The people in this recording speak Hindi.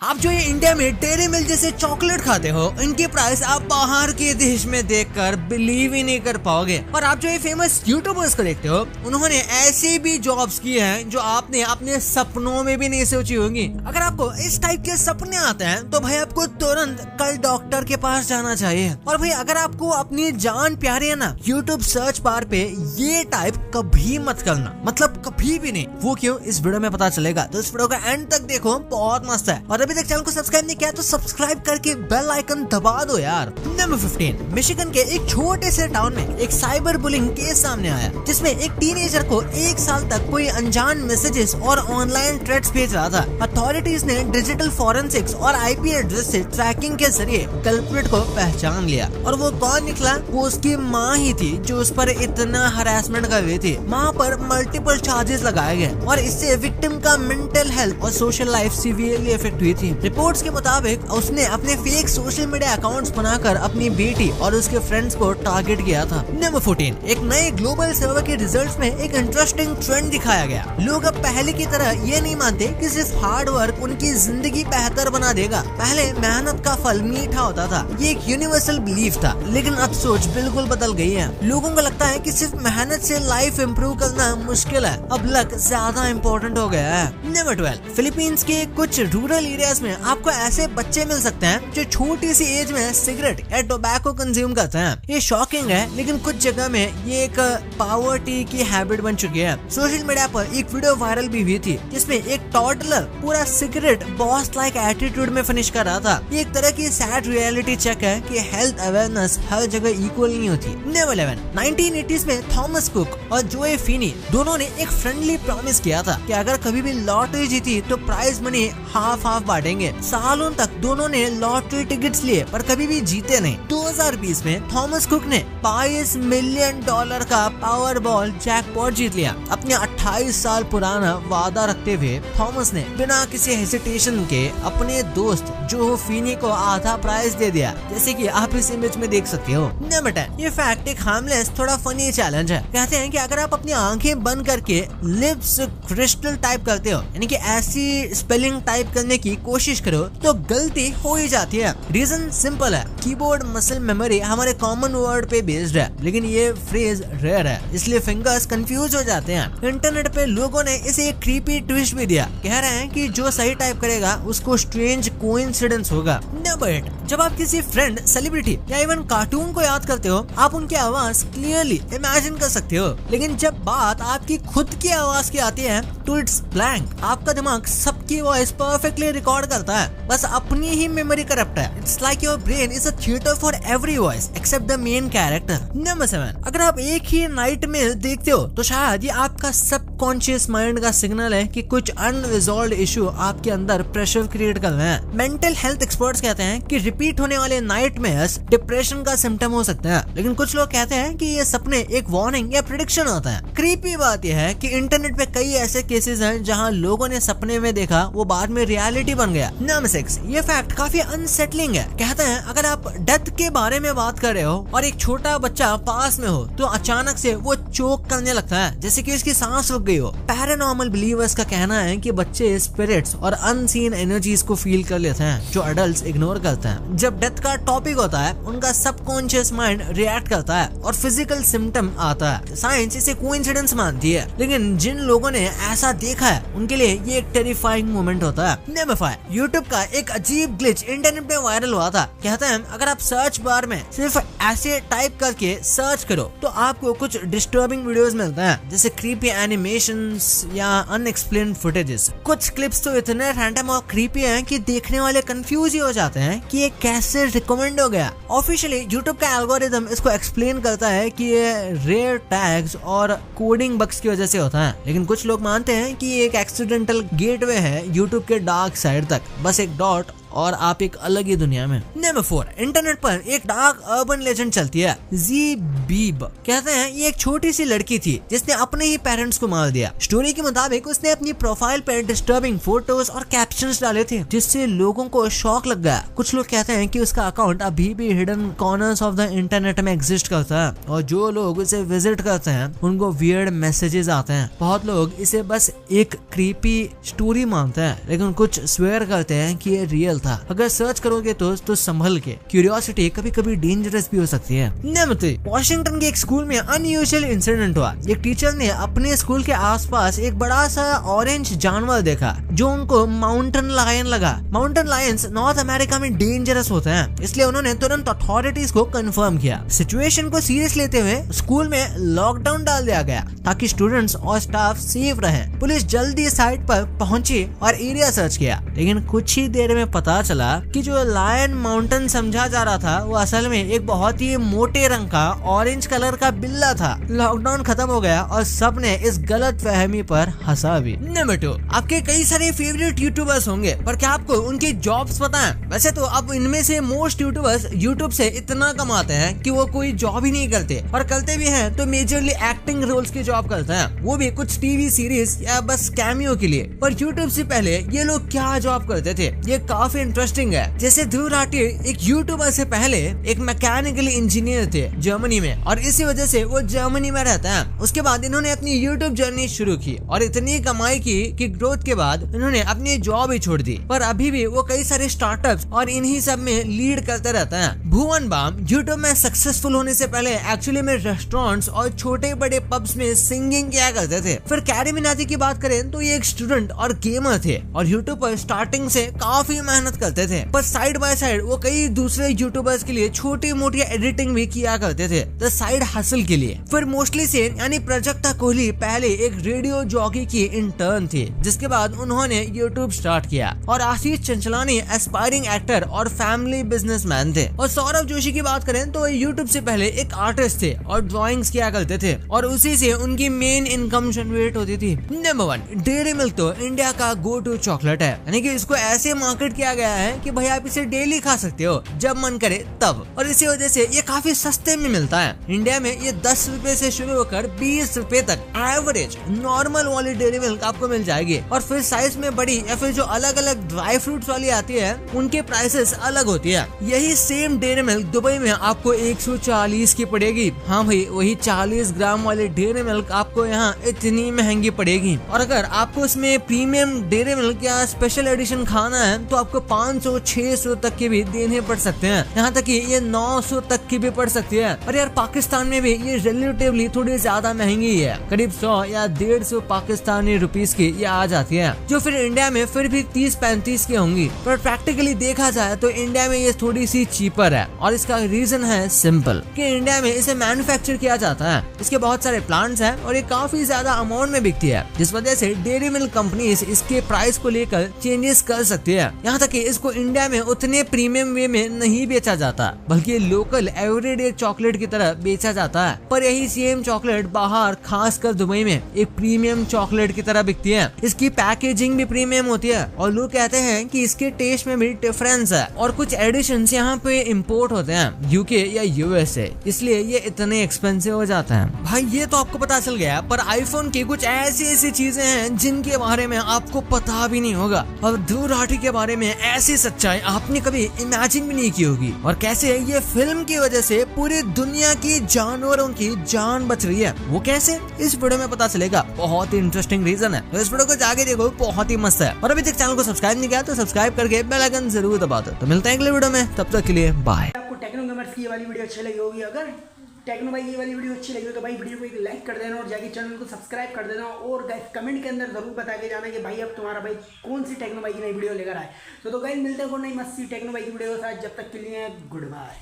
आप जो ये इंडिया में डेयरी मिल्क जैसे चॉकलेट खाते हो, इनकी प्राइस आप बाहर के देश में देखकर बिलीव ही नहीं कर पाओगे। और आप जो ये फेमस यूट्यूबर्स को देखते हो, उन्होंने ऐसी भी जॉब्स की हैं जो आपने अपने सपनों में भी नहीं सोची होंगी। अगर आपको इस टाइप के सपने आते हैं तो भाई आपको तुरंत कल डॉक्टर के पास जाना चाहिए। और भाई अगर आपको अपनी जान प्यारी है ना, यूट्यूब सर्च बार पे ये टाइप कभी मत करना, मतलब कभी भी नहीं। वो क्यों, इस वीडियो में पता चलेगा, तो इस वीडियो का एंड तक देखो, बहुत मस्त है। और अभी तक चैनल को सब्सक्राइब नहीं किया तो सब्सक्राइब करके बेल आइकन दबा दो यार। नंबर 15, मिशिगन के एक छोटे से टाउन में एक साइबर बुलिंग केस सामने आया, जिसमें एक टीनेजर को 1 साल तक कोई अनजान मैसेजेस और ऑनलाइन थ्रेट्स भेज रहा था। अथॉरिटीज ने डिजिटल फॉरेंसिक्स और आईपी एड्रेस से ट्रैकिंग के जरिए कल्प्रिट को पहचान लिया। और वो कौन निकला? वो उसकी माँ ही थी जो उस पर इतना हरासमेंट कर रही थी। माँ पर मल्टीपल चार्जेस लगाए गए और इससे विक्टिम का मेंटल हेल्थ और सोशल लाइफ सीवियरली इफेक्ट हुई थी। रिपोर्ट्स के मुताबिक उसने अपने फेक सोशल मीडिया अकाउंट्स बनाकर अपनी बेटी और उसके फ्रेंड्स को टारगेट किया था। नंबर 14, एक नए ग्लोबल सर्वे के रिजल्ट्स में एक इंटरेस्टिंग ट्रेंड दिखाया गया। लोग अब पहले की तरह ये नहीं मानते कि सिर्फ हार्ड वर्क उनकी जिंदगी बेहतर बना देगा। पहले मेहनत का फल मीठा होता था, ये एक यूनिवर्सल बिलीफ था, लेकिन अब सोच बिल्कुल बदल गई है। लोगों को लगता है कि सिर्फ मेहनत से लाइफ इम्प्रूव करना मुश्किल है, अब लक ज्यादा इम्पोर्टेंट हो गया है। नंबर 12, फिलीपींस के कुछ रूरल एरियाज में आपको ऐसे बच्चे मिल सकते हैं जो छोटी सी एज में सिगरेट या टोबैको कंज्यूम करते हैं। ये शॉकिंग है, लेकिन कुछ जगह में ये एक पॉवर्टी की हैबिट बन चुकी है। सोशल मीडिया पर एक वीडियो वायरल भी हुई थी जिसमें एक टॉडलर पूरा सिगरेट बॉस लाइक एटीट्यूड में फिनिश कर रहा था। ये एक तरह की सैड रियलिटी चेक है कि हेल्थ अवेयरनेस हर जगह इक्वल नहीं होती। नंबर 11, 1980s में थॉमस कुक और जोए फिनी दोनों ने एक फ्रेंडली प्रॉमिस किया था कि अगर कभी भी लॉटरी जीती तो प्राइज मनी हाफ हाफ बांटेंगे। सालों तक दोनों ने लॉटरी टिकट्स लिए पर कभी भी जीते नहीं। 2020 में थॉमस कुक ने $22 मिलियन का पावर बॉल जैकपॉट जीत लिया। अपने 28 साल पुराना वादा रखते हुए थॉमस ने बिना किसी हेजिटेशन के अपने दोस्त जो फिनी को आधा प्राइज दे दिया, जैसे कि आप इस इमेज में देख सकते हो। नंबर 10, ये फैक्ट एक हार्मलेस थोड़ा फनी चैलेंज है। कहते हैं कि अगर आप अपनी आंखें बंद करके लिप्स क्रिस्टल टाइप करते हो, यानी कि ऐसी स्पेलिंग टाइप करने की कोशिश करो, तो गलती हो ही जाती है। रीजन सिंपल है, कीबोर्ड मसल मेमोरी हमारे कॉमन वर्ड पे बेस्ड है, लेकिन ये फ्रेज रेयर है, इसलिए फिंगर्स कंफ्यूज हो जाते हैं। इंटरनेट पे लोगों ने इसे एक क्रीपी ट्विस्ट भी दिया, कह रहे हैं कि जो सही टाइप करेगा उसको स्ट्रेंज कोइंसिडेंस होगा। नंबर 8, जब आप किसी फ्रेंड, सेलिब्रिटी या इवन कार्टून को याद करते हो, आप उनकी आवाज क्लियरली इमेजिन कर सकते हो, लेकिन जब बात आपकी खुद की आवाज की आती है तो इट्स ब्लैंक। आपका दिमाग सबकी वॉइस परफेक्टली रिकॉर्ड करता है, बस अपनी ही मेमोरी करप्ट है। It's like your brain is a theatre for every voice except the main character. Number 7, अगर आप एक ही नाइट में देखते हो तो शायद ये आपका सबकॉन्शियस माइंड का सिग्नल है कि कुछ अनरिजॉल्व्ड इशू आपके अंदर प्रेशर क्रिएट कर रहे हैं। मेंटल हेल्थ एक्सपर्ट्स कहते हैं कि रिपीट होने वाले नाइटमेयर्स डिप्रेशन का सिम्टम हो सकते हैं, लेकिन कुछ लोग कहते हैं कि ये सपने एक वार्निंग या प्रेडिक्शन होता है। क्रीपी बात यह है कि इंटरनेट पे कई ऐसे केसेस हैं जहां लोगों ने सपने में देखा वो बाद में रियलिटी बन गया। नंबर 6, ये फैक्ट काफी अनसेटलिंग है। कहते हैं अगर आप डेथ के बारे में बात कर रहे हो और एक छोटा बच्चा पास में हो तो अचानक से वो चोक करने लगता है, जैसे कि उसकी सांस रुक गई हो। पैरानॉर्मल बिलीवर्स का कहना है कि बच्चे स्पिरिट्स और अनसीन एनर्जीज को फील कर लेते हैं जो अडल्ट्स इग्नोर करते हैं। जब डेथ का टॉपिक होता है उनका सबकॉन्शियस माइंड रिएक्ट करता है और फिजिकल सिम्टम आता है। साइंस इसे कोइंसिडेंस मानती है, लेकिन जिन लोगों ने ऐसा देखा है उनके लिए ये एक टेरिफाइंग मोमेंट होता है। नंबर 5, यूट्यूब का एक अजीब ग्लिच इंटरनेट में वायरल हुआ था। कहते हैं अगर आप सर्च बार में सिर्फ ऐसे टाइप करके सर्च करो तो आपको कुछ डिस्टर्बिंग वीडियोस मिलते हैं, जैसे क्रीपी एनिमेशंस या अनएक्सप्लेन्ड फुटेजेस। कुछ क्लिप्स तो इतने रैंडम और क्रीपी हैं कि देखने वाले कंफ्यूज ही हो जाते हैं कि ये कैसे रिकमेंड हो गया। ऑफिशियली यूट्यूब का एल्गोरिथम इसको एक्सप्लेन करता है कि ये रेयर टैग्स और कोडिंग बग्स की वजह से होता है, लेकिन कुछ लोग मानते हैं कि ये एक एक्सीडेंटल गेटवे है यूट्यूब के डार्क साइड तक, बस एक डॉट और आप एक अलग ही दुनिया में। नंबर 4, इंटरनेट पर एक डार्क अर्बन लेजेंड चलती है। जी बीब कहते हैं ये एक छोटी सी लड़की थी जिसने अपने ही पेरेंट्स को मार दिया। स्टोरी के मुताबिक उसने अपनी प्रोफाइल पर डिस्टर्बिंग फोटोज और कैप्शंस डाले थे जिससे लोगों को शॉक लग गया। कुछ लोग कहते हैं कि उसका अकाउंट अभी भी hidden corners of the internet में एग्जिस्ट करता है और जो लोग उसे विजिट करते हैं उनको वियर्ड मैसेजेस आते हैं। बहुत लोग इसे बस एक क्रीपी स्टोरी मानते हैं, लेकिन कुछ स्वेयर करते हैं कि ये रियल था। अगर सर्च करोगे तो संभल के, क्यूरियोसिटी कभी कभी डेंजरस भी हो सकती है। नंबर 3, वॉशिंगटन के एक स्कूल में अनयूजुअल इंसिडेंट हुआ। एक टीचर ने अपने स्कूल के आसपास एक बड़ा सा ऑरेंज जानवर देखा जो उनको माउंटेन लायन लगा। माउंटेन लायंस नॉर्थ अमेरिका में डेंजरस होते हैं, इसलिए उन्होंने तुरंत अथॉरिटीज को कंफर्म किया। सिचुएशन को सीरियस लेते हुए स्कूल में लॉकडाउन डाल दिया गया ताकि स्टूडेंट्स और स्टाफ सेफ रहें। पुलिस जल्दी साइट पर पहुंची और एरिया सर्च किया, लेकिन कुछ ही देर में पता चला कि जो लायन माउंटेन समझा जा रहा था वो असल में एक बहुत ही मोटे रंग का ऑरेंज कलर का बिल्ला था। लॉकडाउन खत्म हो गया और सबने इस गलत फहमी पर हंसा भी। नंबर 2, आपके कई सारे फेवरेट यूट्यूबर्स होंगे, पर क्या आपको उनकी जॉब्स पता है? वैसे तो अब इनमें से मोस्ट यूट्यूबर्स यूट्यूब से इतना कमाते हैं कि वो कोई जॉब ही नहीं करते, और करते भी हैं तो मेजरली एक्टिंग रोल्स की जॉब करते हैं, वो भी कुछ टीवी सीरीज या बस कैमियो के लिए। पर यूट्यूब से पहले ये लोग क्या जॉब करते थे ये काफी इंटरेस्टिंग है। जैसे ध्रुव राठी एक यूट्यूबर से पहले एक मैकेनिकल इंजीनियर थे जर्मनी में, और इसी वजह से वो जर्मनी में रहता है। उसके बाद इन्होंने अपनी यूट्यूब जर्नी शुरू की और इतनी कमाई की कि ग्रोथ के बाद इन्होंने अपनी जॉब ही छोड़ दी, पर अभी भी वो कई सारे स्टार्टअप्स और इन्हीं सब में लीड करते रहता है। भुवन बाम यूट्यूब में सक्सेसफुल होने से पहले एक्चुअली में रेस्टोरेंट्स और छोटे बड़े पब्स में सिंगिंग किया करते थे। फिर कैरी मिनाटी की बात करें तो ये एक स्टूडेंट और गेमर थे और यूट्यूब पर स्टार्टिंग से काफी मेहनत करते थे, पर साइड बाय साइड वो कई दूसरे यूट्यूबर्स के लिए छोटी मोटी एडिटिंग भी किया करते थे द साइड हसल के लिए। फिर मोस्टली से यानी प्राजक्ता कोहली पहले एक रेडियो जॉकी की इंटर्न थी, जिसके बाद उन्होंने यूट्यूब स्टार्ट किया। और आशीष चंचलानी एस्पायरिंग एक्टर और फैमिली बिजनेसमैन थे। और सौरभ जोशी की बात करें तो यूट्यूब से पहले एक आर्टिस्ट थे और ड्राइंग्स किया करते थे और उसी से उनकी मेन इनकम जनरेट होती थी। नंबर 1, डेयरी मिल्क तो इंडिया का गो टू चॉकलेट है, यानी कि इसको ऐसे मार्केट किया गया है कि भाई आप इसे डेली खा सकते हो जब मन करे तब, और इसी वजह से ये काफी सस्ते में मिलता है। इंडिया में ये 10 रुपए से शुरू होकर 20 रुपए तक एवरेज नॉर्मल वाली डेयरी मिल्क आपको मिल जाएगी। और फिर साइज में बड़ी या फिर जो अलग अलग ड्राई फ्रूट्स वाली आती है उनके प्राइसेस अलग होती है। यही सेम डेयरी मिल्क दुबई में आपको 140 की पड़ेगी। हाँ भाई, वही 40 ग्राम वाली डेयरी मिल्क आपको यहाँ इतनी महंगी पड़ेगी। और अगर आपको उसमें प्रीमियम डेयरी मिल्क या स्पेशल एडिशन खाना है तो आपको 500-600 तक के भी देने पड़ सकते हैं, यहाँ तक कि ये 900 तक की भी पड़ सकती है। और यार पाकिस्तान में भी ये रिलेटिवली थोड़ी ज्यादा महंगी है, करीब 100 या 150 पाकिस्तानी रुपीस की ये आ जाती है, जो फिर इंडिया में फिर भी 30-35 की होंगी। पर प्रैक्टिकली देखा जाए तो इंडिया में ये थोड़ी सी चीपर है, और इसका रीजन है सिंपल कि इंडिया में इसे मैन्युफैक्चर किया जाता है, इसके बहुत सारे प्लांट्स हैं और ये काफी ज्यादा अमाउंट में बिकती है, जिस वजह से डेयरी मिल्क कंपनीज इसके प्राइस को लेकर चेंजेस कर सकती है। यहाँ तक कि इसको इंडिया में उतने प्रीमियम वे में नहीं बेचा जाता, बल्कि लोकल एवरीडे चॉकलेट की तरह बेचा जाता है। पर यही सेम चॉकलेट बाहर खासकर दुबई में एक प्रीमियम चॉकलेट की तरह बिकती है। इसकी पैकेजिंग भी प्रीमियम होती है और लोग कहते हैं कि इसके टेस्ट में भी डिफरेंस है, और कुछ एडिशंस यहाँ पे इम्पोर्ट होते हैं यूके या यूएसए, इसलिए ये इतने एक्सपेंसिव हो जाते हैं। भाई ये तो आपको पता चल गया, पर आईफोन की कुछ ऐसी चीजें हैं जिनके बारे में आपको पता भी नहीं होगा, और ध्रुव राठी के बारे में ऐसी सच्चाई आपने कभी इमेजिन भी नहीं की होगी, और कैसे ये फिल्म की वजह से पूरी दुनिया की जानवरों की जान बच रही है, वो कैसे इस वीडियो में पता चलेगा। बहुत ही इंटरेस्टिंग रीजन है, तो इस वीडियो को जाके देखो, बहुत ही मस्त है। और अभी तक चैनल को सब्सक्राइब नहीं किया तो सब्सक्राइब करके बेल आइकन जरूर दबा दो। तो मिलते हैं अगले वीडियो में, तब तक के लिए बाय। आपको टेक्नो गेमर्स की ये वाली वीडियो अच्छी लगी होगी, अगर टेक्नो भाई ये वाली वीडियो अच्छी लगी हो तो भाई वीडियो को एक लाइक कर देना और जाके चैनल को सब्सक्राइब कर देना, और गाइस कमेंट के अंदर जरूर बता के जाना कि भाई अब तुम्हारा भाई कौन सी टेक्नो भाई की नई वीडियो लेकर आए। तो गाइस मिलते हैं कोई नई मस्ती टेक्नो भाई की वीडियो के साथ, जब तक के लिए गुड बाय।